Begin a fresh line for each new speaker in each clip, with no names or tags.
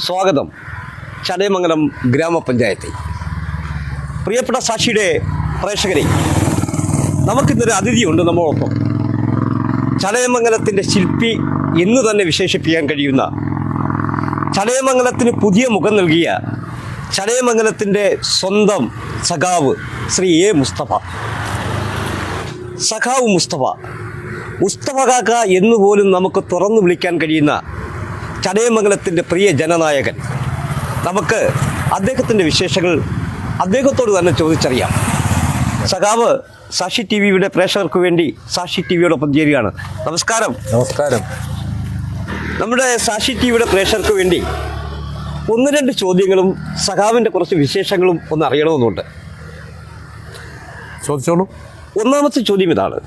സ്വാഗതം. ചടയമംഗലം ഗ്രാമപഞ്ചായത്തിൽ പ്രിയപ്പെട്ട സാക്ഷിയുടെ പ്രേക്ഷകരെ, നമുക്കിന്നൊരു അതിഥിയുണ്ട് നമ്മളോടൊപ്പം. ചടയമംഗലത്തിൻ്റെ ശില്പി എന്ന് തന്നെ വിശേഷിപ്പിക്കാൻ കഴിയുന്ന, ചടയമംഗലത്തിന് പുതിയ മുഖം നൽകിയ ചടയമംഗലത്തിൻ്റെ സ്വന്തം സഖാവ് ശ്രീ എ മുസ്തഫ. സഖാവ് മുസ്തഫ കാക്ക എന്നുപോലും നമുക്ക് തുറന്നു വിളിക്കാൻ കഴിയുന്ന ചടയമംഗലത്തിൻ്റെ പ്രിയ ജനനായകൻ. നമുക്ക് അദ്ദേഹത്തിൻ്റെ വിശേഷങ്ങൾ അദ്ദേഹത്തോട് തന്നെ ചോദിച്ചറിയാം. സഖാവ് സാക്ഷി ടി വിയുടെ പ്രേക്ഷകർക്ക് വേണ്ടി സാക്ഷി ടി വിയോടൊപ്പം ചേരുകയാണ്. നമസ്കാരം.
നമസ്കാരം.
നമ്മുടെ സാക്ഷി ടി വിയുടെ പ്രേക്ഷകർക്ക് വേണ്ടി ഒന്ന് രണ്ട് ചോദ്യങ്ങളും സഖാവിൻ്റെ കുറച്ച് വിശേഷങ്ങളും ഒന്ന് അറിയണമെന്നുണ്ട്.
ചോദിച്ചോളൂ.
ഒന്നാമത്തെ ചോദ്യം ഇതാണ്: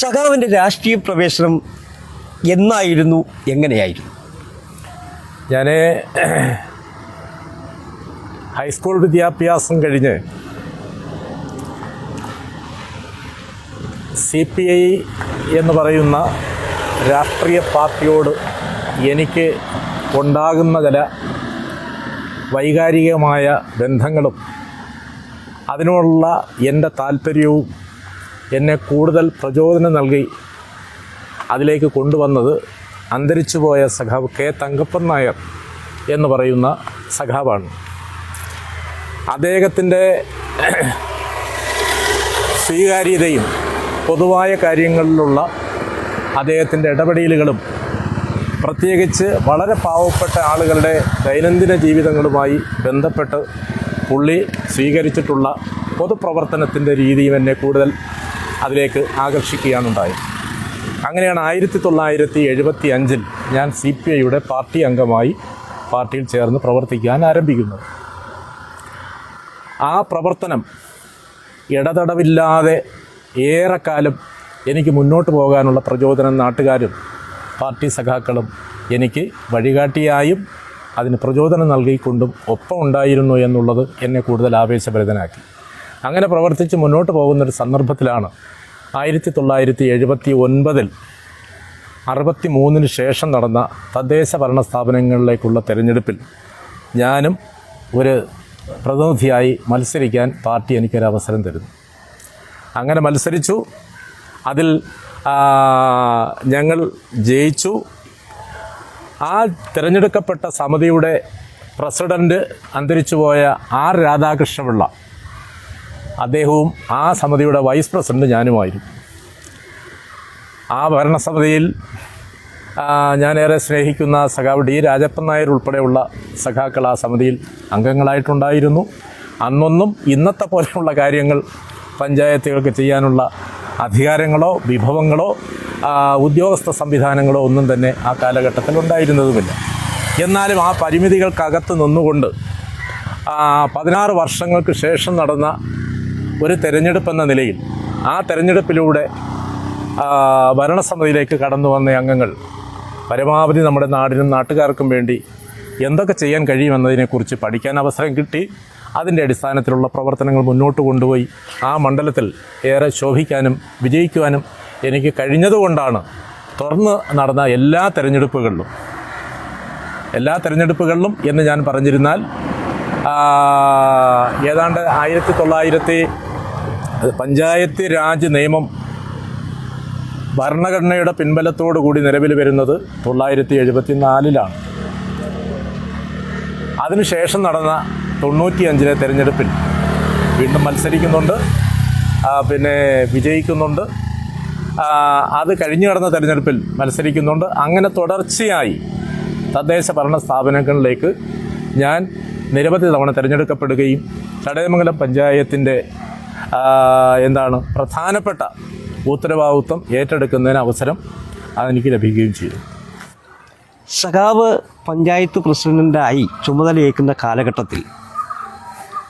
സഖാവിൻ്റെ രാഷ്ട്രീയ പ്രവേശനം എന്നായിരുന്നു, എങ്ങനെയായിരുന്നു?
ഞാൻ ഹൈസ്കൂൾ വിദ്യാഭ്യാസം കഴിഞ്ഞ് CPI എന്ന് പറയുന്ന രാഷ്ട്രീയ പാർട്ടിയോട് എനിക്ക് ഉണ്ടാകുന്ന ചില വൈകാരികമായ ബന്ധങ്ങളും അതിനോടുള്ള എൻ്റെ താല്പര്യവും എന്നെ കൂടുതൽ പ്രചോദനം നൽകി അതിലേക്ക് കൊണ്ടുവന്നത് അന്തരിച്ചുപോയ സഖാവ് കെ തങ്കപ്പൻ നായർ എന്ന് പറയുന്ന സഖാവാണ്. അദ്ദേഹത്തിൻ്റെ സ്വീകാര്യതയും പൊതുവായ കാര്യങ്ങളിലുള്ള അദ്ദേഹത്തിൻ്റെ ഇടപെടലുകളും പ്രത്യേകിച്ച് വളരെ പാവപ്പെട്ട ആളുകളുടെ ദൈനംദിന ജീവിതങ്ങളുമായി ബന്ധപ്പെട്ട് പുള്ളി സ്വീകരിച്ചിട്ടുള്ള പൊതുപ്രവർത്തനത്തിൻ്റെ രീതിയും എന്നെ കൂടുതൽ അതിലേക്ക് ആകർഷിക്കുകയാണുണ്ടായത്. അങ്ങനെയാണ് 1975 ഞാൻ CPIയുടെ പാർട്ടി അംഗമായി പാർട്ടിയിൽ ചേർന്ന് പ്രവർത്തിക്കാൻ ആരംഭിക്കുന്നത്. ആ പ്രവർത്തനം ഇടതടവില്ലാതെ ഏറെക്കാലം എനിക്ക് മുന്നോട്ട് പോകാനുള്ള പ്രചോദനം നാട്ടുകാരും പാർട്ടി സഖാക്കളും എനിക്ക് വഴികാട്ടിയായും അതിന് പ്രചോദനം നൽകിക്കൊണ്ടും ഒപ്പം ഉണ്ടായിരുന്നു എന്നുള്ളത് എന്നെ കൂടുതൽ ആവേശഭരിതനാക്കി. അങ്ങനെ പ്രവർത്തിച്ച് മുന്നോട്ട് പോകുന്നൊരു സന്ദർഭത്തിലാണ് 1979 63 ശേഷം നടന്ന തദ്ദേശ ഭരണ സ്ഥാപനങ്ങളിലേക്കുള്ള തെരഞ്ഞെടുപ്പിൽ ഞാനും ഒരു പ്രതിനിധിയായി മത്സരിക്കാൻ പാർട്ടി എനിക്കൊരവസരം തരുന്നു. അങ്ങനെ മത്സരിച്ചു. അതിൽ ഞങ്ങൾ ജയിച്ചു. ആ തിരഞ്ഞെടുക്കപ്പെട്ട സമിതിയുടെ പ്രസിഡൻറ്റ് അന്തരിച്ചുപോയ R രാധാകൃഷ്ണപിള്ള, അദ്ദേഹവും ആ സമിതിയുടെ വൈസ് പ്രസിഡൻറ്റ് ഞാനുമായിരുന്നു. ആ ഭരണസമിതിയിൽ ഞാനേറെ സ്നേഹിക്കുന്ന സഖാവ് D രാജപ്പൻ നായർ ഉൾപ്പെടെയുള്ള സഖാക്കൾ ആ സമിതിയിൽ അംഗങ്ങളായിട്ടുണ്ടായിരുന്നു. അന്നൊന്നും ഇന്നത്തെ പോലെയുള്ള കാര്യങ്ങൾ പഞ്ചായത്തുകൾക്ക് ചെയ്യാനുള്ള അധികാരങ്ങളോ വിഭവങ്ങളോ ഉദ്യോഗസ്ഥ സംവിധാനങ്ങളോ ഒന്നും തന്നെ ആ കാലഘട്ടത്തിൽ ഉണ്ടായിരുന്നതുമില്ല. എന്നാലും ആ പരിമിതികൾക്കകത്ത് നിന്നുകൊണ്ട് 16 വർഷങ്ങൾക്ക് ശേഷം നടന്ന ഒരു തെരഞ്ഞെടുപ്പെന്ന നിലയിൽ ആ തെരഞ്ഞെടുപ്പിലൂടെ ഭരണസമിതിയിലേക്ക് കടന്നു വന്ന അംഗങ്ങൾ പരമാവധി നമ്മുടെ നാടിനും നാട്ടുകാർക്കും വേണ്ടി എന്തൊക്കെ ചെയ്യാൻ കഴിയുമെന്നതിനെക്കുറിച്ച് പഠിക്കാൻ അവസരം കിട്ടി. അതിൻ്റെ അടിസ്ഥാനത്തിലുള്ള പ്രവർത്തനങ്ങൾ മുന്നോട്ട് കൊണ്ടുപോയി ആ മണ്ഡലത്തിൽ ഏറെ ശോഭിക്കാനും വിജയിക്കുവാനും എനിക്ക് കഴിഞ്ഞതുകൊണ്ടാണ് തുടർന്ന് നടന്ന എല്ലാ തെരഞ്ഞെടുപ്പുകളിലും എന്ന് ഞാൻ പറഞ്ഞിരുന്നാൽ ഏതാണ്ട് 1900 പഞ്ചായത്ത് രാജ് നിയമം ഭരണഘടനയുടെ പിൻബലത്തോടു കൂടി നിലവിൽ വരുന്നത് 1974 അതിനുശേഷം നടന്ന 95 തെരഞ്ഞെടുപ്പിൽ വീണ്ടും മത്സരിക്കുന്നുണ്ട്, പിന്നെ വിജയിക്കുന്നുണ്ട്. അത് കഴിഞ്ഞു നടന്ന തെരഞ്ഞെടുപ്പിൽ മത്സരിക്കുന്നുണ്ട്. അങ്ങനെ തുടർച്ചയായി തദ്ദേശ ഭരണ സ്ഥാപനങ്ങളിലേക്ക് ഞാൻ നിരവധി തവണ തിരഞ്ഞെടുക്കപ്പെടുകയും ചടയമംഗലം പഞ്ചായത്തിൻ്റെ പ്രധാനപ്പെട്ട ഉത്തരവാദിത്വം ഏറ്റെടുക്കുന്നതിന് അവസരം അതെനിക്ക് ലഭിക്കുകയും ചെയ്തു.
സഖാവ് പഞ്ചായത്ത് പ്രസിഡൻ്റായി ചുമതലയേൽക്കുന്ന കാലഘട്ടത്തിൽ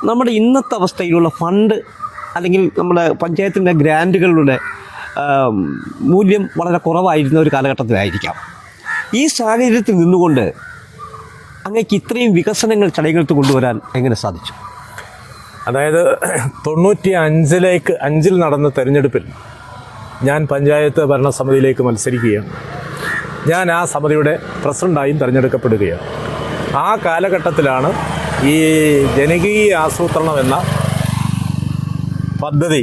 നമ്മുടെ ഇന്നത്തെ അവസ്ഥയിലുള്ള ഫണ്ട് അല്ലെങ്കിൽ നമ്മുടെ പഞ്ചായത്തിൻ്റെ ഗ്രാൻറ്റുകളുടെ മൂല്യം വളരെ കുറവായിരുന്ന ഒരു കാലഘട്ടത്തിലായിരിക്കാം. ഈ സാഹചര്യത്തിൽ നിന്നുകൊണ്ട് അങ്ങേക്ക് ഇത്രയും വികസനങ്ങൾ ചടയമംഗലത്ത് കൊണ്ടുവരാൻ എങ്ങനെ സാധിച്ചു?
അതായത് 95 നടന്ന തെരഞ്ഞെടുപ്പിൽ ഞാൻ പഞ്ചായത്ത് ഭരണസമിതിയിലേക്ക് മത്സരിക്കുകയാണ്. ഞാൻ ആ സമിതിയുടെ പ്രസിഡൻ്റായും തിരഞ്ഞെടുക്കപ്പെടുകയാണ്. ആ കാലഘട്ടത്തിലാണ് ഈ ജനകീയ ആസൂത്രണം എന്ന പദ്ധതി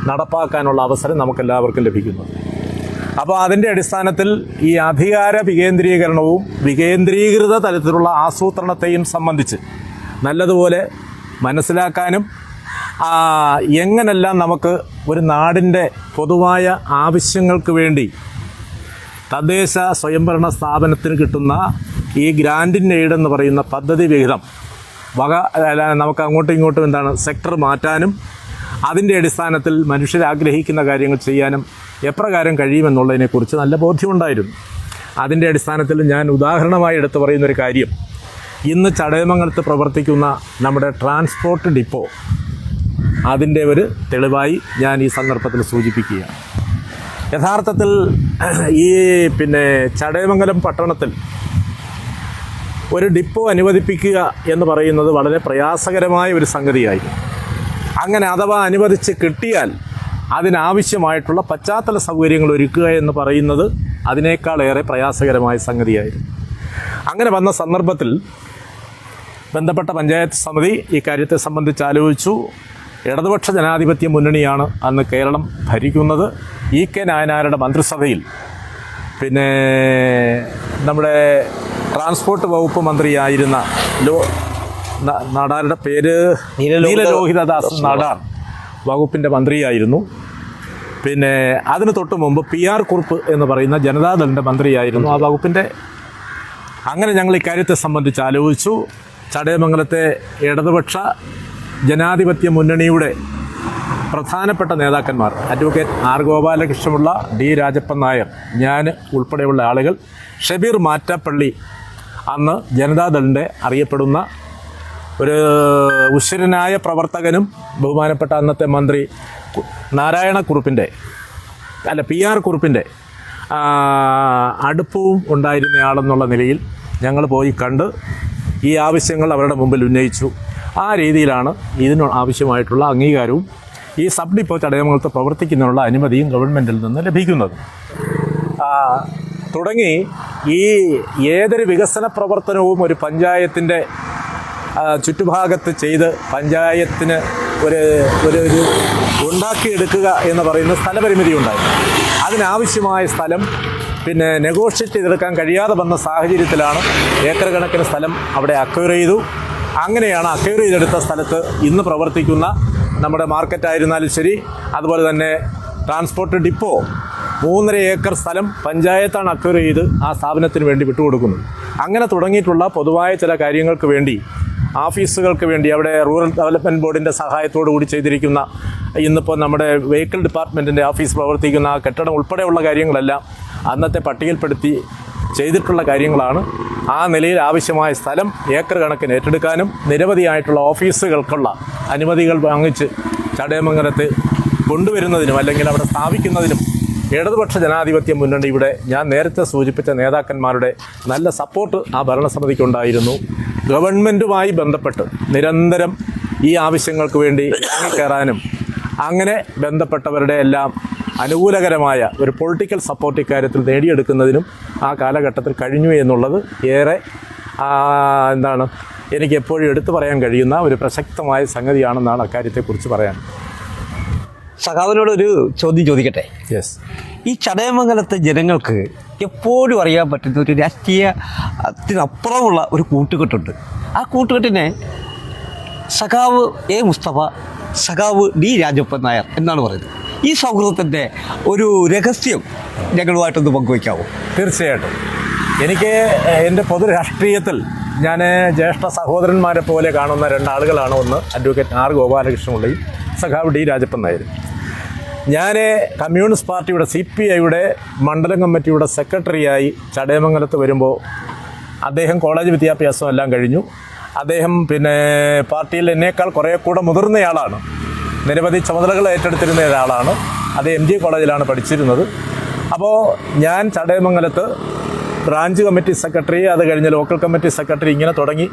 നടപ്പാക്കാനുള്ള അവസരം നമുക്കെല്ലാവർക്കും ലഭിക്കുന്നത്. അപ്പോൾ അതിൻ്റെ അടിസ്ഥാനത്തിൽ ഈ അധികാര വികേന്ദ്രീകരണവും വികേന്ദ്രീകൃത തലത്തിലുള്ള ആസൂത്രണത്തെയും സംബന്ധിച്ച് നല്ലതുപോലെ മനസ്സിലാക്കാനും എങ്ങനെല്ലാം നമുക്ക് ഒരു നാടിൻ്റെ പൊതുവായ ആവശ്യങ്ങൾക്ക് വേണ്ടി തദ്ദേശ സ്വയംഭരണ സ്ഥാപനത്തിന് കിട്ടുന്ന ഈ ഗ്രാൻഡ് ഇൻ എയ്ഡ് എന്ന് പറയുന്ന പദ്ധതി വിഹിതം നമുക്ക് അങ്ങോട്ടും ഇങ്ങോട്ടും സെക്ടർ മാറ്റാനും അതിൻ്റെ അടിസ്ഥാനത്തിൽ മനുഷ്യരാഗ്രഹിക്കുന്ന കാര്യങ്ങൾ ചെയ്യാനും എപ്രകാരം കഴിയുമെന്നുള്ളതിനെക്കുറിച്ച് നല്ല ബോധ്യമുണ്ടായിരുന്നു. അതിൻ്റെ അടിസ്ഥാനത്തിൽ ഞാൻ ഉദാഹരണമായി എടുത്തു പറയുന്നൊരു കാര്യം, ഇന്ന് ചടയമംഗലത്ത് പ്രവർത്തിക്കുന്ന നമ്മുടെ ട്രാൻസ്പോർട്ട് ഡിപ്പോ അതിൻ്റെ ഒരു തെളിവായി ഞാൻ ഈ സന്ദർഭത്തിൽ സൂചിപ്പിക്കുകയാണ്. യഥാർത്ഥത്തിൽ ഈ ചടയമംഗലം പട്ടണത്തിൽ ഒരു ഡിപ്പോ അനുവദിപ്പിക്കുക എന്ന് പറയുന്നത് വളരെ പ്രയാസകരമായ ഒരു സംഗതിയായിരുന്നു. അങ്ങനെ അഥവാ അനുവദിച്ച് കിട്ടിയാൽ അതിനാവശ്യമായിട്ടുള്ള പശ്ചാത്തല സൗകര്യങ്ങൾ ഒരുക്കുക എന്ന് പറയുന്നത് അതിനേക്കാളേറെ പ്രയാസകരമായ സംഗതിയായിരുന്നു. അങ്ങനെ വന്ന സന്ദർഭത്തിൽ ബന്ധപ്പെട്ട പഞ്ചായത്ത് സമിതി ഈ കാര്യത്തെ സംബന്ധിച്ച് ആലോചിച്ചു. ഇടതുപക്ഷ ജനാധിപത്യ മുന്നണിയാണ് അന്ന് കേരളം ഭരിക്കുന്നത്. EK നായനാരുടെ മന്ത്രിസഭയിൽ നമ്മുടെ ട്രാൻസ്പോർട്ട് വകുപ്പ് മന്ത്രിയായിരുന്ന നാടാരുടെ പേര് നീലലോഹിതദാസ് നാടാർ വകുപ്പിൻ്റെ മന്ത്രിയായിരുന്നു. അതിന് തൊട്ട് മുമ്പ് PR കുറുപ്പ് എന്ന് പറയുന്ന ജനതാദളിൻ്റെ മന്ത്രിയായിരുന്നു ആ വകുപ്പിൻ്റെ. അങ്ങനെ ഞങ്ങൾ ഇക്കാര്യത്തെ സംബന്ധിച്ച് ആലോചിച്ചു. ചടയമംഗലത്തെ ഇടതുപക്ഷ ജനാധിപത്യ മുന്നണിയുടെ പ്രധാനപ്പെട്ട നേതാക്കന്മാർ advocate R Gopalakrishna Pillai, D Rajappan Nair, ഞാൻ ഉൾപ്പെടെയുള്ള ആളുകൾ, ഷബീർ മാറ്റാപ്പള്ളി, അന്ന് ജനതാദളിൻ്റെ അറിയപ്പെടുന്ന ഒരു ഉശിരനായ പ്രവർത്തകനും ബഹുമാനപ്പെട്ട അന്നത്തെ മന്ത്രി PR കുറുപ്പിൻ്റെ അടുപ്പവും ഉണ്ടായിരുന്നയാളെന്നുള്ള നിലയിൽ ഞങ്ങൾ പോയി കണ്ട് ഈ ആവശ്യങ്ങൾ അവരുടെ മുമ്പിൽ ഉന്നയിച്ചു. ആ രീതിയിലാണ് ഇതിന് ആവശ്യമായിട്ടുള്ള അംഗീകാരവും ഈ സബ് ഡിപ്പോ ചടയമംഗലത്ത് പ്രവർത്തിക്കുന്നതിനുള്ള അനുമതിയും ഗവൺമെൻറ്റിൽ നിന്ന് ലഭിക്കുന്നത്. തുടങ്ങി ഈ ഏതൊരു വികസന പ്രവർത്തനവും ഒരു പഞ്ചായത്തിൻ്റെ ചുറ്റുഭാഗത്ത് ചെയ്ത് പഞ്ചായത്തിന് ഒരു ഉണ്ടാക്കിയെടുക്കുക എന്ന് പറയുന്ന സ്ഥലപരിമിതി ഉണ്ടായിരുന്നു. അതിനാവശ്യമായ സ്ഥലം നെഗോഷിയേറ്റ് ചെയ്തെടുക്കാൻ കഴിയാതെ വന്ന സാഹചര്യത്തിലാണ് ഏക്കർ കണക്കിന് സ്ഥലം അവിടെ അക്വയർ ചെയ്തു. അങ്ങനെയാണ് അക്വയർ ചെയ്തെടുത്ത സ്ഥലത്ത് ഇന്ന് പ്രവർത്തിക്കുന്ന നമ്മുടെ മാർക്കറ്റായിരുന്നാലും ശരി, അതുപോലെ തന്നെ ട്രാൻസ്പോർട്ട് ഡിപ്പോ 3.5 ഏക്കർ സ്ഥലം പഞ്ചായത്താണ് അക്വയർ ചെയ്ത് ആ സ്ഥാപനത്തിന് വേണ്ടി വിട്ടുകൊടുക്കുന്നത്. അങ്ങനെ തുടങ്ങിയിട്ടുള്ള പൊതുവായ ചില കാര്യങ്ങൾക്ക് വേണ്ടി, ഓഫീസുകൾക്ക് വേണ്ടി അവിടെ റൂറൽ ഡെവലപ്മെൻറ്റ് ബോർഡിൻ്റെ സഹായത്തോടു കൂടി ചെയ്തിരിക്കുന്ന, ഇന്നിപ്പോൾ നമ്മുടെ വെഹിക്കിൾ ഡിപ്പാർട്ട്മെൻറ്റിൻ്റെ ഓഫീസ് പ്രവർത്തിക്കുന്ന ആ കെട്ടിടം ഉൾപ്പെടെയുള്ള കാര്യങ്ങളെല്ലാം അന്നത്തെ പട്ടികയിൽപ്പെടുത്തി ചെയ്തിട്ടുള്ള കാര്യങ്ങളാണ്. ആ നിലയിൽ ആവശ്യമായ സ്ഥലം ഏക്കർ കണക്കിന് ഏറ്റെടുക്കാനും നിരവധിയായിട്ടുള്ള ഓഫീസുകൾക്കുള്ള അനുമതികൾ വാങ്ങിച്ച് ചടയമംഗലത്ത് കൊണ്ടുവരുന്നതിനും അല്ലെങ്കിൽ അവിടെ സ്ഥാപിക്കുന്നതിനും ഇടതുപക്ഷ ജനാധിപത്യ മുന്നണിയുടെ ഞാൻ നേരത്തെ സൂചിപ്പിച്ച നേതാക്കന്മാരുടെ നല്ല സപ്പോർട്ട് ആ ഭരണസമിതിക്കുണ്ടായിരുന്നു. ഗവൺമെൻറ്റുമായി ബന്ധപ്പെട്ട് നിരന്തരം ഈ ആവശ്യങ്ങൾക്ക് വേണ്ടി ഇറങ്ങിക്കയറാനും അങ്ങനെ ബന്ധപ്പെട്ടവരുടെ എല്ലാം അനുകൂലകരമായ ഒരു പൊളിറ്റിക്കൽ സപ്പോർട്ട് ഇക്കാര്യത്തിൽ നേടിയെടുക്കുന്നതിനും ആ കാലഘട്ടത്തിൽ കഴിഞ്ഞു എന്നുള്ളത് ഏറെ എനിക്ക് എപ്പോഴും എടുത്തു പറയാൻ കഴിയുന്ന ഒരു പ്രസക്തമായ സംഗതിയാണെന്നാണ് അക്കാര്യത്തെക്കുറിച്ച് പറയാൻ.
സഖാവിനോടൊരു ചോദ്യം ചോദിക്കട്ടെ?
യെസ്.
ഈ ചടയമംഗലത്തെ ജനങ്ങൾക്ക് എപ്പോഴും അറിയാൻ പറ്റുന്ന ഒരു രാഷ്ട്രീയത്തിനപ്പുറമുള്ള ഒരു കൂട്ടുകെട്ടുണ്ട്. ആ കൂട്ടുകെട്ടിനെ സഖാവ് A മുസ്തഫ, സഖാവ് D രാജപ്പൻ നായർ എന്നാണ് പറയുന്നത്. ഈ സൗഹൃദത്തിൻ്റെ ഒരു രഹസ്യം ഞങ്ങളുമായിട്ടൊന്ന് പങ്കുവയ്ക്കാമോ?
തീർച്ചയായിട്ടും. എനിക്ക് എൻ്റെ പൊതു രാഷ്ട്രീയത്തിൽ ഞാൻ ജ്യേഷ്ഠ സഹോദരന്മാരെ പോലെ കാണുന്ന രണ്ടാളുകളാണ്. ഒന്ന് അഡ്വക്കേറ്റ് R ഗോപാലകൃഷ്ണപിള്ളയും സഖാവ് D രാജപ്പൻ നായരും. ഞാൻ കമ്മ്യൂണിസ്റ്റ് പാർട്ടിയുടെ CPIയുടെ മണ്ഡലം കമ്മിറ്റിയുടെ സെക്രട്ടറിയായി ചടയമംഗലത്ത് വരുമ്പോൾ അദ്ദേഹം കോളേജ് വിദ്യാഭ്യാസം എല്ലാം കഴിഞ്ഞു. അദ്ദേഹം പാർട്ടിയിൽ എന്നേക്കാൾ കുറേ കൂടെ മുതിർന്നയാളാണ്. നിരവധി ചുമതലകൾ ഏറ്റെടുത്തിരുന്ന ഒരാളാണ്. അത് MG കോളേജിലാണ് പഠിച്ചിരുന്നത്. അപ്പോൾ ഞാൻ ചടയമംഗലത്ത് ബ്രാഞ്ച് കമ്മിറ്റി സെക്രട്ടറി, അത് കഴിഞ്ഞ് ലോക്കൽ കമ്മിറ്റി സെക്രട്ടറി, ഇങ്ങനെ തുടങ്ങി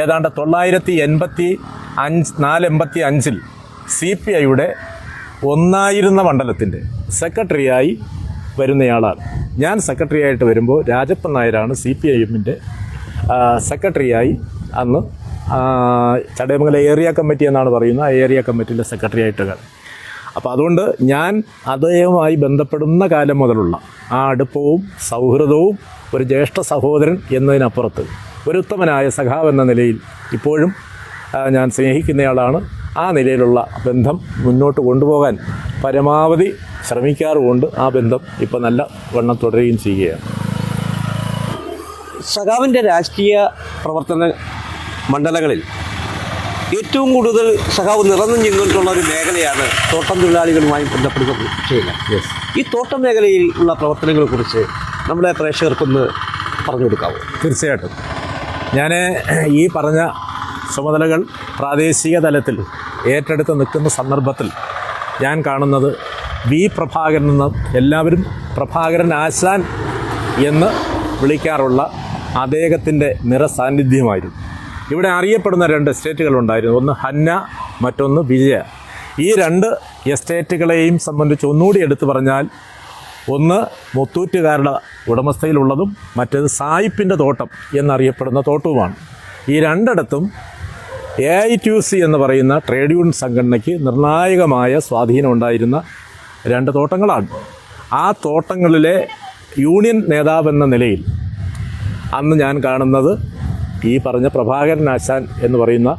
ഏതാണ്ട് 1985 CPIയുടെ ഒന്നായിരുന്ന മണ്ഡലത്തിൻ്റെ സെക്രട്ടറിയായി വരുന്നയാളാണ്. ഞാൻ സെക്രട്ടറിയായിട്ട് വരുമ്പോൾ രാജപ്പൻ നായരാണ് CPIഎമ്മിൻ്റെ സെക്രട്ടറിയായി അന്ന് ചടയമംഗലം ഏരിയ കമ്മിറ്റി എന്നാണ് പറയുന്നത്, ആ ഏരിയ കമ്മിറ്റിയിലെ സെക്രട്ടറി ആയിട്ട്. അപ്പോൾ അതുകൊണ്ട് ഞാൻ അദ്ദേഹവുമായി ബന്ധപ്പെടുന്ന കാലം മുതലുള്ള ആ അടുപ്പവും സൗഹൃദവും ഒരു ജ്യേഷ്ഠ സഹോദരൻ എന്നതിനപ്പുറത്ത് ഒരു ഉത്തമനായ സഖാവ് എന്ന നിലയിൽ ഇപ്പോഴും ഞാൻ സ്നേഹിക്കുന്നയാളാണ്. ആ നിലയിലുള്ള ബന്ധം മുന്നോട്ട് കൊണ്ടുപോകാൻ പരമാവധി ശ്രമിക്കാറുമുണ്ട്. ആ ബന്ധം ഇപ്പോൾ നല്ല വണ്ണം തുടരുകയും ചെയ്യുകയാണ്.
സഖാവിൻ്റെ രാഷ്ട്രീയ പ്രവർത്തന മണ്ഡലങ്ങളിൽ ഏറ്റവും കൂടുതൽ സഖാവ് നിറഞ്ഞു നിന്നിട്ടുള്ള ഒരു മേഖലയാണ് തോട്ടം തൊഴിലാളികളുമായി ബന്ധപ്പെടുന്ന വിഷയങ്ങൾ. ഈ തോട്ടം മേഖലയിൽ ഉള്ള പ്രവർത്തനങ്ങളെക്കുറിച്ച് നമ്മുടെ പ്രേക്ഷകർക്കൊന്ന് പറഞ്ഞു കൊടുക്കാമോ?
തീർച്ചയായിട്ടും. ഞാൻ ഈ പറഞ്ഞ ചുമതലകൾ പ്രാദേശിക തലത്തിൽ ഏറ്റെടുത്ത് നിൽക്കുന്ന സന്ദർഭത്തിൽ ഞാൻ കാണുന്നത് വി പ്രഭാകരൻ എന്ന എല്ലാവരും പ്രഭാകരൻ ആശാൻ എന്ന് വിളിക്കാറുള്ള അദ്ദേഹത്തിൻ്റെ നിറസാന്നിധ്യമായിരുന്നു. ഇവിടെ അറിയപ്പെടുന്ന 2 എസ്റ്റേറ്റുകളുണ്ടായിരുന്നു. ഒന്ന് ഹന്ന, മറ്റൊന്ന് വിജയ. ഈ 2 എസ്റ്റേറ്റുകളെയും സംബന്ധിച്ച് ഒന്നുകൂടി എടുത്തു പറഞ്ഞാൽ, ഒന്ന് മുത്തൂറ്റുകാരുടെ ഉടമസ്ഥയിലുള്ളതും മറ്റേത് സായിപ്പിൻ്റെ തോട്ടം എന്നറിയപ്പെടുന്ന തോട്ടവുമാണ്. ഈ 2ഇടത്തും AITUC എന്ന് പറയുന്ന ട്രേഡ് യൂണിയൻ സംഘടനയ്ക്ക് നിർണായകമായ സ്വാധീനം ഉണ്ടായിരുന്ന 2 തോട്ടങ്ങളാണ്. ആ തോട്ടങ്ങളിലെ യൂണിയൻ നേതാവെന്ന നിലയിൽ അന്ന് ഞാൻ കാണുന്നത് ഈ പറഞ്ഞ പ്രഭാകരൻ ആശാൻ എന്ന് പറയുന്ന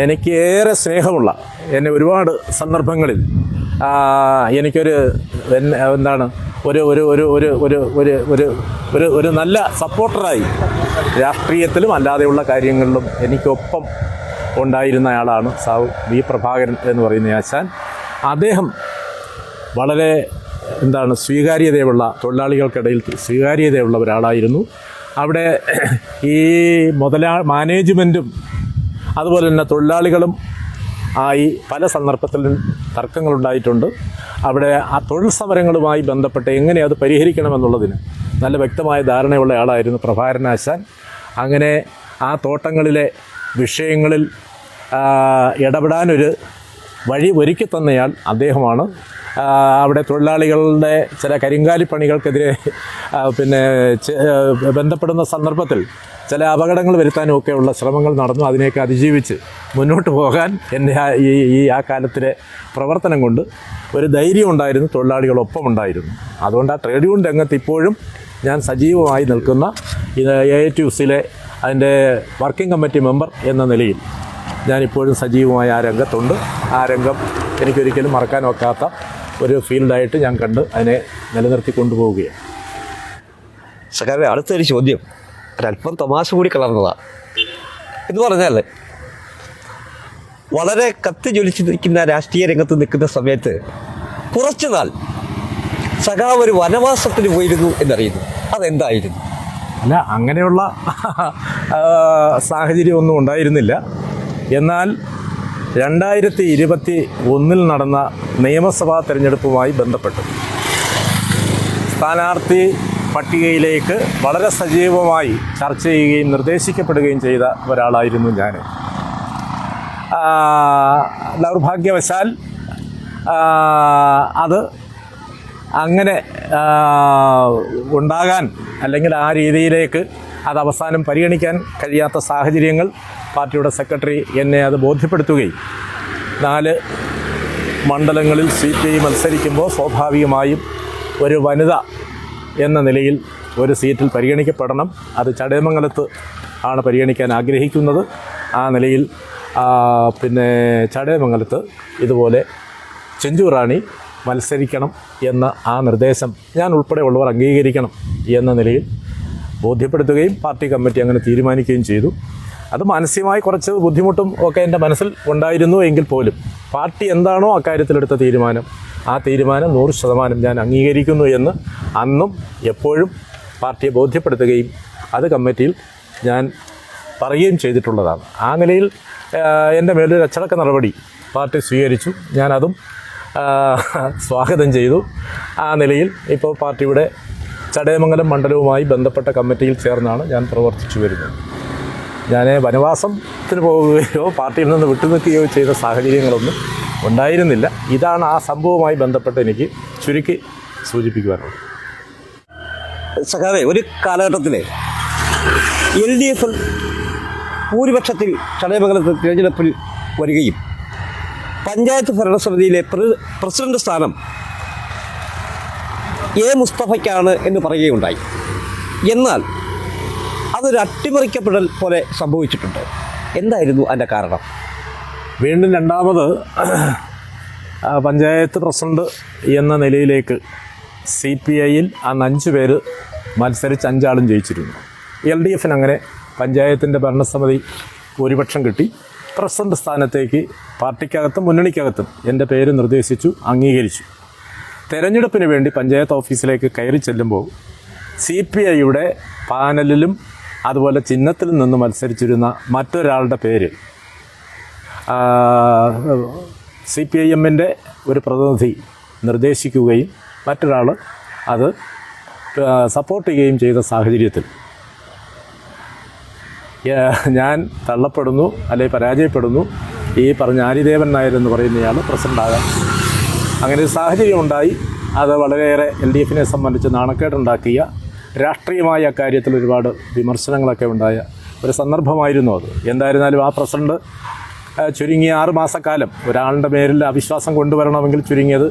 എനിക്ക് ഏറെ സ്നേഹമുള്ള, എന്നെ ഒരുപാട് സന്ദർഭങ്ങളിൽ എനിക്കൊരു എന്താണ് ഒരു ഒരു ഒരു ഒരു ഒരു ഒരു ഒരു ഒരു ഒരു നല്ല സപ്പോർട്ടറായി രാഷ്ട്രീയത്തിലും അല്ലാതെയുള്ള കാര്യങ്ങളിലും എനിക്കൊപ്പം ഉണ്ടായിരുന്ന ആളാണ് വി പ്രഭാകരൻ എന്ന് പറയുന്ന ആശാൻ. അദ്ദേഹം വളരെ സ്വീകാര്യതയുള്ള, തൊഴിലാളികൾക്കിടയിൽ സ്വീകാര്യതയുള്ള ഒരാളായിരുന്നു. അവിടെ ഈ മാനേജ്മെൻറ്റും അതുപോലെ തന്നെ തൊഴിലാളികളും ആയി പല സന്ദർഭത്തിലും തർക്കങ്ങളുണ്ടായിട്ടുണ്ട്. അവിടെ ആ തൊഴിൽ സമരങ്ങളുമായി ബന്ധപ്പെട്ട് എങ്ങനെ അത് പരിഹരിക്കണമെന്നുള്ളതിന് നല്ല വ്യക്തമായ ധാരണയുള്ള ആളായിരുന്നു പ്രഭാകരൻ ആശാൻ. അങ്ങനെ ആ തോട്ടങ്ങളിലെ വിഷയങ്ങളിൽ ഇടപെടാനൊരു വഴി ഒരുക്കി തന്നയാൾ അദ്ദേഹമാണ്. അവിടെ തൊഴിലാളികളുടെ ചില കരിങ്കാലിപ്പണികൾക്കെതിരെ ബന്ധപ്പെടുന്ന സന്ദർഭത്തിൽ ചില അപകടങ്ങൾ വരുത്താനുമൊക്കെയുള്ള ശ്രമങ്ങൾ നടന്നു. അതിനെയൊക്കെ അതിജീവിച്ച് മുന്നോട്ട് പോകാൻ എൻ്റെ ആ കാലത്തിലെ പ്രവർത്തനം കൊണ്ട് ഒരു ധൈര്യം ഉണ്ടായിരുന്നു, തൊഴിലാളികളൊപ്പം ഉണ്ടായിരുന്നു. അതുകൊണ്ട് ആ ട്രേഡ് യൂണിയൻ രംഗത്ത് ഇപ്പോഴും ഞാൻ സജീവമായി നിൽക്കുന്ന AITUC-ലെ അതിൻ്റെ വർക്കിംഗ് കമ്മിറ്റി മെമ്പർ എന്ന നിലയിൽ ഞാനിപ്പോഴും സജീവമായ ആ രംഗത്തുണ്ട്. ആ രംഗം എനിക്കൊരിക്കലും മറക്കാൻ ഒക്കാത്ത ഒരു ഫീൽഡായിട്ട് ഞാൻ കണ്ട് അതിനെ നിലനിർത്തി കൊണ്ടുപോവുകയാണ്.
സഖാവേ, അടുത്തൊരു ചോദ്യം ഒരല്പം തമാശ കൂടി കലർന്നതാണ്. എന്ന് പറഞ്ഞാൽ വളരെ കത്തി ജ്വലിച്ച് നിൽക്കുന്ന രാഷ്ട്രീയ രംഗത്ത് നിൽക്കുന്ന സമയത്ത് കുറച്ചുനാൾ സഖാവ് ഒരു വനവാസത്തിന് പോയിരുന്നു എന്നറിയുന്നു. അതെന്തായിരുന്നു?
അല്ല, അങ്ങനെയുള്ള സാഹചര്യമൊന്നും ഉണ്ടായിരുന്നില്ല. എന്നാൽ 2021 നടന്ന നിയമസഭാ തെരഞ്ഞെടുപ്പുമായി ബന്ധപ്പെട്ട് സ്ഥാനാർത്ഥി പട്ടികയിലേക്ക് വളരെ സജീവമായി ചർച്ച ചെയ്യുകയും നിർദ്ദേശിക്കപ്പെടുകയും ചെയ്ത ഒരാളായിരുന്നു ഞാൻ. ദൗർഭാഗ്യവശാൽ അത് അങ്ങനെ ഉണ്ടാകാൻ, അല്ലെങ്കിൽ ആ രീതിയിലേക്ക് അത് അവസാനം പരിഗണിക്കാൻ കഴിയാത്ത സാഹചര്യങ്ങൾ പാർട്ടിയുടെ സെക്രട്ടറി എന്നെ അത് ബോധ്യപ്പെടുത്തുകയും 4 മണ്ഡലങ്ങളിൽ CPI മത്സരിക്കുമ്പോൾ സ്വാഭാവികമായും ഒരു വനിത എന്ന നിലയിൽ ഒരു സീറ്റിൽ പരിഗണിക്കപ്പെടണം. അത് ചടയമംഗലത്ത് ആണ് പരിഗണിക്കാൻ ആഗ്രഹിക്കുന്നത്. ആ നിലയിൽ ചടയമംഗലത്ത് ഇതുപോലെ ചെഞ്ചുറാണി മത്സരിക്കണം എന്ന ആ നിർദ്ദേശം ഞാൻ ഉൾപ്പെടെയുള്ളവർ അംഗീകരിക്കണം എന്ന നിലയിൽ ബോധ്യപ്പെടുത്തുകയും പാർട്ടി കമ്മിറ്റി അങ്ങനെ തീരുമാനിക്കുകയും ചെയ്തു. അത് മാനസികമായി കുറച്ച് ബുദ്ധിമുട്ടും ഒക്കെ എൻ്റെ മനസ്സിൽ ഉണ്ടായിരുന്നു എങ്കിൽ പോലും പാർട്ടി എന്താണോ അക്കാര്യത്തിലെടുത്ത തീരുമാനം, ആ തീരുമാനം 100% ഞാൻ അംഗീകരിക്കുന്നു എന്ന് അന്നും എപ്പോഴും പാർട്ടിയെ ബോധ്യപ്പെടുത്തുകയും അത് കമ്മിറ്റിയിൽ ഞാൻ പറയുകയും ചെയ്തിട്ടുള്ളതാണ്. ആ നിലയിൽ എൻ്റെ മേലൊരു അച്ചടക്ക നടപടി പാർട്ടി സ്വീകരിച്ചു. ഞാനതും സ്വാഗതം ചെയ്തു. ആ നിലയിൽ ഇപ്പോൾ പാർട്ടിയുടെ ചടയമംഗലം മണ്ഡലവുമായി ബന്ധപ്പെട്ട കമ്മിറ്റിയിൽ ചേർന്നാണ് ഞാൻ പ്രവർത്തിച്ചു വരുന്നത്. ഞാൻ വനവാസത്തിന് പോവുകയോ പാർട്ടിയിൽ നിന്ന് വിട്ടുനിൽക്കുകയോ ചെയ്ത സാഹചര്യങ്ങളൊന്നും ഉണ്ടായിരുന്നില്ല. ഇതാണ് ആ സംഭവവുമായി ബന്ധപ്പെട്ട് എനിക്ക് ചുരുക്കി സൂചിപ്പിക്കുവാനുള്ളത്.
സഖാവേ, ഒരു കാലഘട്ടത്തിൽ LDF ഭൂരിപക്ഷത്തിൽ ചടയമംഗലത്ത് തിരഞ്ഞെടുപ്പിൽ വരികയും പഞ്ചായത്ത് ഭരണസമിതിയിലെ പ്രസിഡന്റ് സ്ഥാനം മുസ്തഫയ്ക്കാണ് എന്ന് പറയുകയുണ്ടായി. എന്നാൽ അതൊരു അട്ടിമറിക്കപ്പെടൽ പോലെ സംഭവിച്ചിട്ടുണ്ട്. എന്തായിരുന്നു അതിൻ്റെ കാരണം?
വീണ്ടും രണ്ടാമത് പഞ്ചായത്ത് പ്രസിഡന്റ് എന്ന നിലയിലേക്ക് CPIയിൽ അന്ന് 5 പേര് മത്സരിച്ച് 5 ആളും ജയിച്ചിരുന്നു. LDFന് അങ്ങനെ പഞ്ചായത്തിൻ്റെ ഭരണസമിതി ഭൂരിപക്ഷം കിട്ടി. പ്രസിഡന്റ് സ്ഥാനത്തേക്ക് പാർട്ടിക്കകത്തും മുന്നണിക്കകത്തും എൻ്റെ പേര് നിർദ്ദേശിച്ചു, അംഗീകരിച്ചു. തെരഞ്ഞെടുപ്പിന് വേണ്ടി പഞ്ചായത്ത് ഓഫീസിലേക്ക് കയറി ചെല്ലുമ്പോൾ CPIയുടെ പാനലിലും അതുപോലെ ചിഹ്നത്തിൽ നിന്ന് മത്സരിച്ചിരുന്ന മറ്റൊരാളുടെ പേര് CPIഎമ്മിൻ്റെ ഒരു പ്രതിനിധി നിർദ്ദേശിക്കുകയും മറ്റൊരാൾ അത് സപ്പോർട്ട് ചെയ്യുകയും ചെയ്ത സാഹചര്യത്തിൽ ഞാൻ തള്ളപ്പെടുന്നു, അല്ലെങ്കിൽ പരാജയപ്പെടുന്നു. ഈ പറഞ്ഞ ആര്യദേവൻ നായർ എന്ന് പറയുന്നയാൾ പ്രസിഡൻ്റാകാൻ അങ്ങനെ ഒരു സാഹചര്യം ഉണ്ടായി. അത് വളരെയേറെ LDFനെ സംബന്ധിച്ച് നാണക്കേടുണ്ടാക്കിയ, രാഷ്ട്രീയമായ കാര്യത്തിൽ ഒരുപാട് വിമർശനങ്ങളൊക്കെ ഉണ്ടായ ഒരു സന്ദർഭമായിരുന്നു അത്. എന്തായിരുന്നാലും ആ പ്രസിഡന്റ് ചുരുങ്ങിയ 6 മാസക്കാലം ഒരാളുടെ പേരിൽ അവിശ്വാസം കൊണ്ടുവരണമെങ്കിൽ ചുരുങ്ങിയത്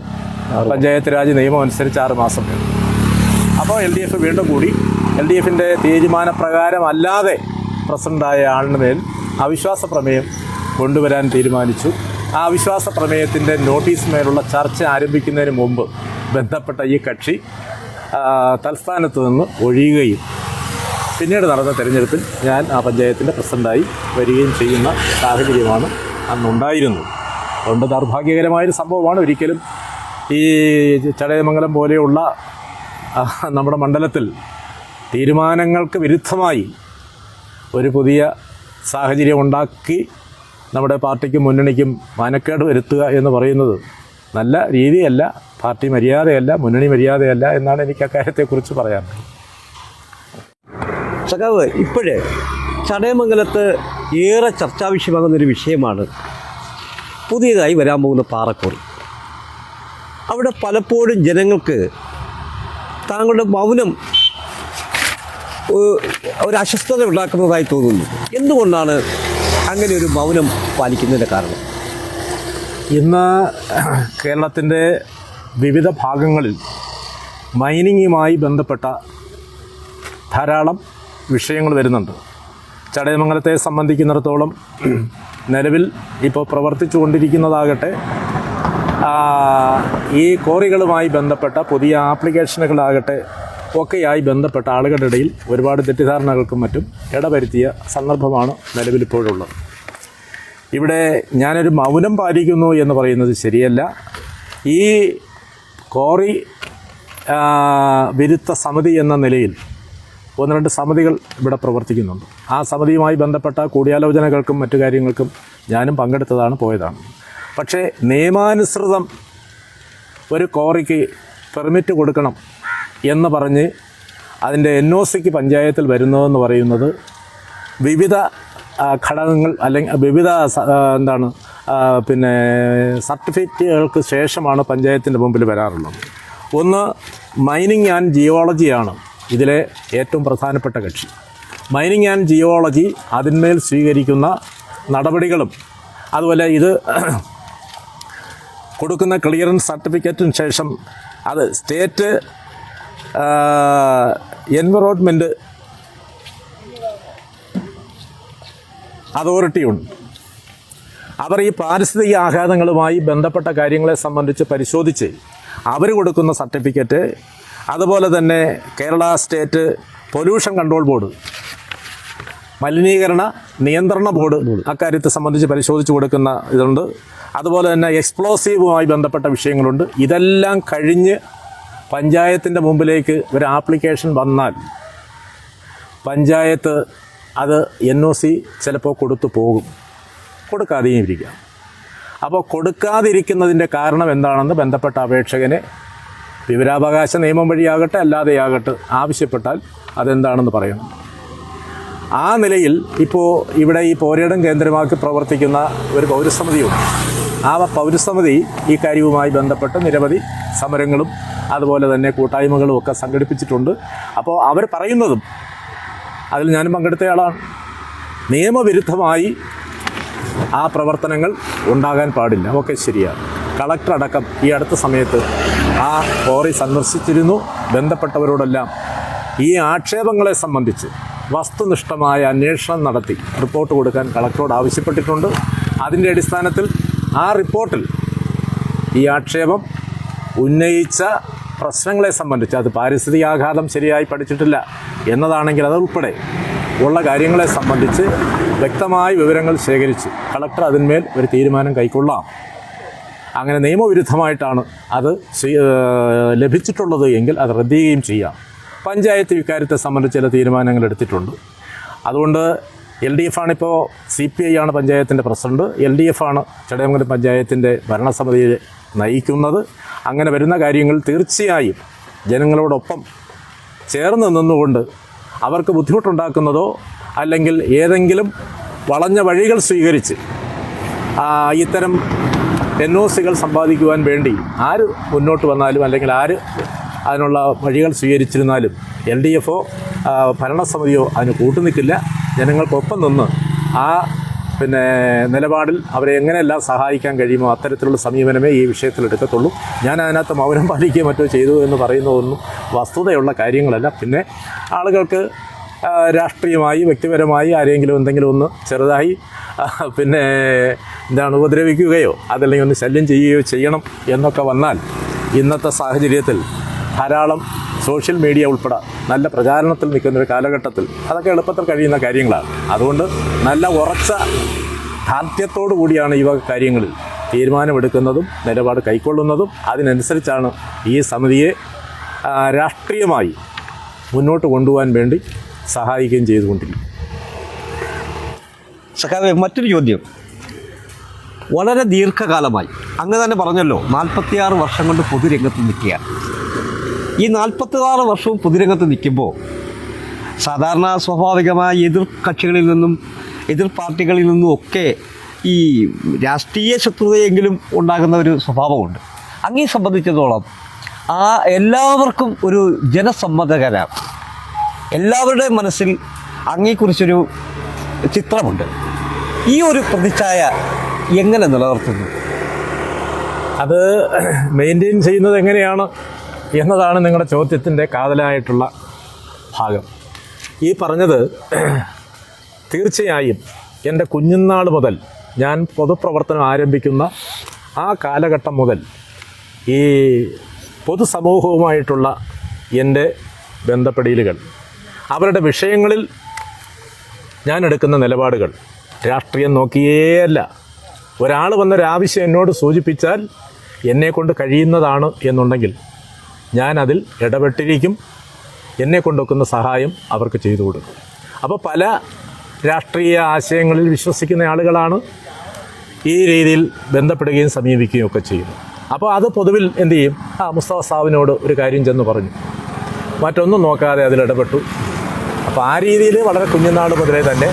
പഞ്ചായത്ത് രാജ് നിയമം അനുസരിച്ച് 6 മാസം വേണം. അപ്പോൾ LDF വീണ്ടും കൂടി LDFൻ്റെ തീരുമാനപ്രകാരം അല്ലാതെ പ്രസിഡൻ്റായ ആളിന് മേൽ അവിശ്വാസ പ്രമേയം കൊണ്ടുവരാൻ തീരുമാനിച്ചു. ആ അവിശ്വാസ പ്രമേയത്തിൻ്റെ നോട്ടീസിന്മേലുള്ള ചർച്ച ആരംഭിക്കുന്നതിന് മുമ്പ് ബന്ധപ്പെട്ട ഈ കക്ഷി തൽസ്ഥാനത്ത് നിന്ന് ഒഴിയുകയും പിന്നീട് നടന്ന തെരഞ്ഞെടുപ്പിൽ ഞാൻ ആ പഞ്ചായത്തിൻ്റെ പ്രസിഡൻ്റായി വരികയും ചെയ്യുന്ന സാഹചര്യമാണ് അന്നുണ്ടായിരുന്നത്. അതുകൊണ്ട് ദൗർഭാഗ്യകരമായൊരു സംഭവമാണ്. ഒരിക്കലും ഈ ചടയമംഗലം പോലെയുള്ള നമ്മുടെ മണ്ഡലത്തിൽ തീരുമാനങ്ങൾക്ക് വിരുദ്ധമായി ഒരു പുതിയ സാഹചര്യം ഉണ്ടാക്കി നമ്മുടെ പാർട്ടിക്കും മുന്നണിക്കും മാനക്കേട് വരുത്തുക എന്ന് പറയുന്നത് നല്ല രീതിയല്ല, പാർട്ടി മര്യാദയല്ല, മുന്നണി മര്യാദയല്ല എന്നാണ് എനിക്ക് അക്കാര്യത്തെക്കുറിച്ച് പറയാനുള്ളത്.
സഖാവ്, ഇപ്പോഴേ ചടയമംഗലത്ത് ഏറെ ചർച്ചാ വിഷയമാകുന്നൊരു വിഷയമാണ് പുതിയതായി വരാൻ പോകുന്ന പാറക്കോറി. അവിടെ പലപ്പോഴും ജനങ്ങൾക്ക് താങ്കളുടെ മൗനം ഒരു അസ്വസ്ഥത ഉണ്ടാക്കുന്നതായി തോന്നുന്നു. എന്തുകൊണ്ടാണ് അങ്ങനെ ഒരു മൗനം പാലിക്കുന്നതിൻ്റെ കാരണം?
ഇന്ന് കേരളത്തിൻ്റെ വിവിധ ഭാഗങ്ങളിൽ മൈനിങ്ങുമായി ബന്ധപ്പെട്ട ധാരാളം വിഷയങ്ങൾ വരുന്നുണ്ട്. ചടയമംഗലത്തെ സംബന്ധിക്കുന്നിടത്തോളം നിലവിൽ ഇപ്പോൾ പ്രവർത്തിച്ചു കൊണ്ടിരിക്കുന്നതാകട്ടെ ഈ കോറികളുമായി ബന്ധപ്പെട്ട പുതിയ ആപ്ലിക്കേഷനുകളാകട്ടെ ഒക്കെയായി ബന്ധപ്പെട്ട ആളുകളുടെ ഇടയിൽ ഒരുപാട് തെറ്റിദ്ധാരണകൾക്കും മറ്റും ഇടവരുത്തിയ സന്ദർഭമാണ് നിലവിലിപ്പോഴുള്ളത്. ഇവിടെ ഞാനൊരു മൗനം പാലിക്കുന്നു എന്ന് പറയുന്നത് ശരിയല്ല. ഈ കോറി വിരുദ്ധ സമിതി എന്ന നിലയിൽ 1-2 സമിതികൾ ഇവിടെ പ്രവർത്തിക്കുന്നുണ്ട്. ആ സമിതിയുമായി ബന്ധപ്പെട്ട കൂടിയാലോചനകൾക്കും മറ്റു കാര്യങ്ങൾക്കും ഞാനും പങ്കെടുത്തതാണ്, പോയതാണ്. പക്ഷേ നിയമാനുസൃതം ഒരു കോറിക്ക് പെർമിറ്റ് കൊടുക്കണം എന്ന് പറഞ്ഞ് അതിൻ്റെ NOCക്ക് പഞ്ചായത്തിൽ വരുന്നതെന്ന് പറയുന്നത് വിവിധ ഘടകങ്ങൾ അല്ലെങ്കിൽ വിവിധ സർട്ടിഫിക്കറ്റുകൾക്ക് ശേഷമാണ് പഞ്ചായത്തിൻ്റെ മുമ്പിൽ വരാറുള്ളത്. ഒന്ന് മൈനിങ് ആൻഡ് ജിയോളജിയാണ് ഇതിലെ ഏറ്റവും പ്രധാനപ്പെട്ട കക്ഷി. മൈനിങ് ആൻഡ് ജിയോളജി അതിന്മേൽ സ്വീകരിക്കുന്ന നടപടികളും അതുപോലെ ഇത് കൊടുക്കുന്ന ക്ലിയറൻസ് സർട്ടിഫിക്കറ്റിന് ശേഷം അത് സ്റ്റേറ്റ് എൻവറോൺമെൻറ്റ് അതോറിറ്റിയുണ്ട്. അവർ ഈ പാരിസ്ഥിതിക ആഘാതങ്ങളുമായി ബന്ധപ്പെട്ട കാര്യങ്ങളെ സംബന്ധിച്ച് പരിശോധിച്ച് അവർ കൊടുക്കുന്ന സർട്ടിഫിക്കറ്റ്, അതുപോലെ തന്നെ Kerala state pollution control board, മലിനീകരണ നിയന്ത്രണ ബോർഡ് അക്കാര്യത്തെ സംബന്ധിച്ച് പരിശോധിച്ച് കൊടുക്കുന്ന ഇതുണ്ട്. അതുപോലെ തന്നെ എക്സ്പ്ലോസീവുമായി ബന്ധപ്പെട്ട വിഷയങ്ങളുണ്ട്. ഇതെല്ലാം കഴിഞ്ഞ് പഞ്ചായത്തിൻ്റെ മുമ്പിലേക്ക് ഒരു ആപ്ലിക്കേഷൻ വന്നാൽ പഞ്ചായത്ത് അത് NOC ചിലപ്പോൾ കൊടുത്തു പോകും, കൊടുക്കാതെയും ഇരിക്കാം. അപ്പോൾ കൊടുക്കാതിരിക്കുന്നതിൻ്റെ കാരണം എന്താണെന്ന് ബന്ധപ്പെട്ട അപേക്ഷകനെ വിവരാവകാശ നിയമം വഴിയാകട്ടെ അല്ലാതെയാകട്ടെ ആവശ്യപ്പെട്ടാൽ അതെന്താണെന്ന് പറയണം. ആ നിലയിൽ ഇപ്പോൾ ഇവിടെ ഈ പോരയിടം കേന്ദ്രമാക്കി പ്രവർത്തിക്കുന്ന ഒരു പൗരസമിതിയുണ്ട്. ആ പൗരസമിതി ഈ കാര്യവുമായി ബന്ധപ്പെട്ട് നിരവധി സമരങ്ങളും അതുപോലെ തന്നെ കൂട്ടായ്മകളും ഒക്കെ സംഘടിപ്പിച്ചിട്ടുണ്ട്. അപ്പോൾ അവർ പറയുന്നതും അതിൽ ഞാനും പങ്കെടുത്തയാളാണ്. നിയമവിരുദ്ധമായി ആ പ്രവർത്തനങ്ങൾ ഉണ്ടാകാൻ പാടില്ല. ഓക്കെ, ശരിയാണ്. കളക്ടർ അടക്കം ഈ അടുത്ത സമയത്ത് ആ ക്വാറി സന്ദർശിച്ചിരുന്നു. ബന്ധപ്പെട്ടവരോടെല്ലാം ഈ ആക്ഷേപങ്ങളെ സംബന്ധിച്ച് വസ്തുനിഷ്ഠമായ അന്വേഷണം നടത്തി റിപ്പോർട്ട് കൊടുക്കാൻ കളക്ടറോട് ആവശ്യപ്പെട്ടിട്ടുണ്ട്. അതിൻ്റെ അടിസ്ഥാനത്തിൽ ആ റിപ്പോർട്ടിൽ ഈ ആക്ഷേപം ഉന്നയിച്ച പ്രശ്നങ്ങളെ സംബന്ധിച്ച്, അത് പാരിസ്ഥിതികാഘാതം ശരിയായി പഠിച്ചിട്ടില്ല എന്നതാണെങ്കിൽ അതുൾപ്പെടെ ഉള്ള കാര്യങ്ങളെ സംബന്ധിച്ച് വ്യക്തമായ വിവരങ്ങൾ ശേഖരിച്ച് കളക്ടർ അതിന്മേൽ ഒരു തീരുമാനം കൈക്കൊള്ളാം. അങ്ങനെ നിയമവിരുദ്ധമായിട്ടാണ് അത് ലഭിച്ചിട്ടുള്ളത് എങ്കിൽ അത് റദ്ദ് ചെയ്യുകയും ചെയ്യാം. പഞ്ചായത്ത് ഇക്കാര്യത്തെ സംബന്ധിച്ച് ചില തീരുമാനങ്ങൾ എടുത്തിട്ടുണ്ട്. അതുകൊണ്ട് LDF ആണിപ്പോൾ, CPI ആണ് പഞ്ചായത്തിൻ്റെ പ്രസിഡന്റ്, LDF ആണ് ചടയമംഗലം പഞ്ചായത്തിൻ്റെ ഭരണസമിതിയെ നയിക്കുന്നത്. അങ്ങനെ വരുന്ന കാര്യങ്ങൾ തീർച്ചയായും ജനങ്ങളോടൊപ്പം ചേർന്ന് നിന്നുകൊണ്ട് അവർക്ക് ബുദ്ധിമുട്ടുണ്ടാക്കുന്നതോ അല്ലെങ്കിൽ ഏതെങ്കിലും വളഞ്ഞ വഴികൾ സ്വീകരിച്ച് ഇത്തരം NOCകൾ സമ്പാദിക്കുവാൻ വേണ്ടി ആര് മുന്നോട്ട് വന്നാലും അല്ലെങ്കിൽ ആര് അതിനുള്ള വഴികൾ സ്വീകരിച്ചിരുന്നാലും LDFോ ഭരണസമിതിയോ അതിന് കൂട്ടുനിൽക്കില്ല. ജനങ്ങൾക്കൊപ്പം നിന്ന് ആ നിലപാടിൽ അവരെ എങ്ങനെയെല്ലാം സഹായിക്കാൻ കഴിയുമോ അത്തരത്തിലുള്ള സമീപനമേ ഈ വിഷയത്തിൽ എടുക്കത്തുള്ളൂ. ഞാൻ അതിനകത്ത് മൗനം പാലിക്കുകയോ മറ്റോ ചെയ്തു എന്ന് പറയുന്നതൊന്നും വസ്തുതയുള്ള കാര്യങ്ങളല്ല. പിന്നെ ആളുകൾക്ക് രാഷ്ട്രീയമായി വ്യക്തിപരമായി ആരെങ്കിലും എന്തെങ്കിലും ഒന്ന് ചെറുതായി ഉപദ്രവിക്കുകയോ അതല്ലെങ്കിൽ ഒന്ന് ശല്യം ചെയ്യുകയോ ചെയ്യണം എന്നൊക്കെ വന്നാൽ ഇന്നത്തെ സാഹചര്യത്തിൽ ധാരാളം സോഷ്യൽ മീഡിയ ഉൾപ്പെടെ നല്ല പ്രചാരണത്തിൽ നിൽക്കുന്നൊരു കാലഘട്ടത്തിൽ അതൊക്കെ എളുപ്പത്തിൽ കഴിയുന്ന കാര്യങ്ങളാണ്. അതുകൊണ്ട് നല്ല ഉറച്ച ധാർഢ്യത്തോടു കൂടിയാണ് ഈ വക കാര്യങ്ങളിൽ തീരുമാനമെടുക്കുന്നതും നിലപാട് കൈക്കൊള്ളുന്നതും. അതിനനുസരിച്ചാണ് ഈ സമിതിയെ രാഷ്ട്രീയമായി മുന്നോട്ട് കൊണ്ടുപോകാൻ വേണ്ടി സഹായിക്കുകയും ചെയ്തുകൊണ്ടിരിക്കും.
സഖാവേ, മറ്റൊരു ചോദ്യം. വളരെ ദീർഘകാലമായി അങ്ങ് തന്നെ പറഞ്ഞല്ലോ 46 വർഷം കൊണ്ട് പൊതുരംഗത്ത് നിൽക്കുകയാണ്. ഈ 46 വർഷവും പൊതുരംഗത്ത് നിൽക്കുമ്പോൾ സാധാരണ സ്വാഭാവികമായ എതിർ കക്ഷികളിൽ നിന്നും എതിർ പാർട്ടികളിൽ നിന്നും ഒക്കെ ഈ രാഷ്ട്രീയ ശത്രുതയെങ്കിലും ഉണ്ടാകുന്ന ഒരു സ്വഭാവമുണ്ട്. അങ്ങേ സംബന്ധിച്ചിടത്തോളം എല്ലാവർക്കും ഒരു ജനസമ്മതകരാണ്. എല്ലാവരുടെ മനസ്സിൽ അങ്ങേക്കുറിച്ചൊരു ചിത്രമുണ്ട്. ഈ ഒരു പ്രതിച്ഛായ എങ്ങനെ നിലനിർത്തുന്നു?
അത് മെയിൻറ്റെയിൻ ചെയ്യുന്നത് എങ്ങനെയാണ് എന്നതാണ് നിങ്ങളുടെ ചോദ്യത്തിൻ്റെ കാതലായിട്ടുള്ള ഭാഗം. ഈ പറഞ്ഞത് തീർച്ചയായും എൻ്റെ കുഞ്ഞുനാൾ മുതൽ ഞാൻ പൊതുപ്രവർത്തനം ആരംഭിക്കുന്ന ആ കാലഘട്ടം മുതൽ ഈ പൊതുസമൂഹവുമായിട്ടുള്ള എൻ്റെ ബന്ധപ്പെടലുകൾ, അവരുടെ വിഷയങ്ങളിൽ ഞാൻ എടുക്കുന്ന നിലപാടുകൾ രാഷ്ട്രീയം നോക്കിയേയല്ല. ഒരാൾ വന്നൊരാവശ്യം എന്നോട് സൂചിപ്പിച്ചാൽ എന്നെക്കൊണ്ട് കഴിയുന്നതാണ് എന്നുണ്ടെങ്കിൽ ഞാനതിൽ ഇടപെട്ടിരിക്കും. എന്നെക്കൊണ്ടൊക്കുന്ന സഹായം അവർക്ക് ചെയ്തു കൊടുക്കും. അപ്പോൾ പല രാഷ്ട്രീയ ആശയങ്ങളിൽ വിശ്വസിക്കുന്ന ആളുകളാണ് ഈ രീതിയിൽ ബന്ധപ്പെടുകയും സമീപിക്കുകയും ഒക്കെ ചെയ്യുന്നത്. അപ്പോൾ അത് പൊതുവിൽ എന്തു ചെയ്യും? മുസ്തഫ സാബിനോട് ഒരു കാര്യം ചെന്ന് പറഞ്ഞു, മറ്റൊന്നും നോക്കാതെ അതിലിടപെട്ടു. അപ്പോൾ ആ രീതിയിൽ വളരെ കുഞ്ഞുനാൾ മുതലേ തന്നെ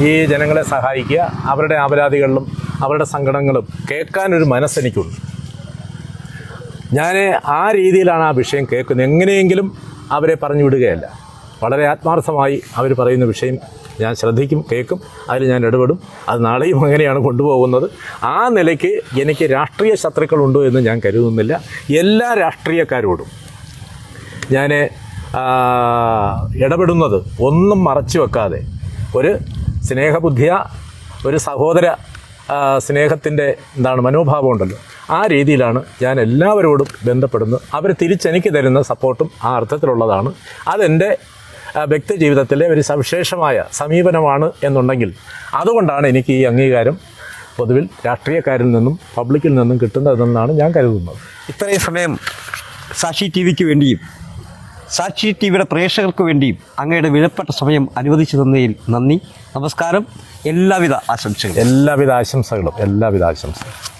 ഈ ജനങ്ങളെ സഹായിക്കുക, അവരുടെ അപരാധികളിലും അവരുടെ സങ്കടങ്ങളും കേൾക്കാനൊരു മനസ്സെനിക്കുണ്ട്. ഞാൻ ആ രീതിയിലാണ് ആ വിഷയം കേൾക്കുന്നത്. എങ്ങനെയെങ്കിലും അവരെ പറഞ്ഞു വിടുകയല്ല. വളരെ ആത്മാർത്ഥമായി അവർ പറയുന്ന വിഷയം ഞാൻ ശ്രദ്ധിക്കും, കേൾക്കും, അതിൽ ഞാൻ ഇടപെടും. അത് നാളെയും അങ്ങനെയാണ് കൊണ്ടുപോകുന്നത്. ആ നിലയ്ക്ക് എനിക്ക് രാഷ്ട്രീയ ശത്രുക്കളുണ്ടോ എന്ന് ഞാൻ കരുതുന്നില്ല. എല്ലാ രാഷ്ട്രീയക്കാരോടും ഞാൻ ഇടപെടുന്നത് ഒന്നും മറച്ചു വെക്കാതെ ഒരു സ്നേഹബുദ്ധിയ, ഒരു സഹോദര സ്നേഹത്തിൻ്റെ മനോഭാവം ഉണ്ടല്ലോ, ആ രീതിയിലാണ് ഞാൻ എല്ലാവരോടും ബന്ധപ്പെടുന്നത്. അവർ തിരിച്ചെനിക്ക് തരുന്ന സപ്പോർട്ടും ആ അർത്ഥത്തിലുള്ളതാണ്. അതെൻ്റെ വ്യക്തി ജീവിതത്തിലെ ഒരു സവിശേഷമായ സമീപനമാണ് എന്നുണ്ടെങ്കിൽ അതുകൊണ്ടാണ് എനിക്ക് ഈ അംഗീകാരം പൊതുവിൽ രാഷ്ട്രീയക്കാരിൽ നിന്നും പബ്ലിക്കിൽ നിന്നും കിട്ടുന്നതെന്നാണ് ഞാൻ കരുതുന്നത്.
ഇത്രയും സമയം സാക്ഷി TV-ക്ക് വേണ്ടിയും സാക്ഷി TV-യുടെ പ്രേക്ഷകർക്ക് വേണ്ടിയും അങ്ങയുടെ വിലപ്പെട്ട സമയം അനുവദിച്ചു തന്നതിൽ നന്ദി. നമസ്കാരം. എല്ലാവിധ ആശംസകളും.
എല്ലാവിധ ആശംസകളും.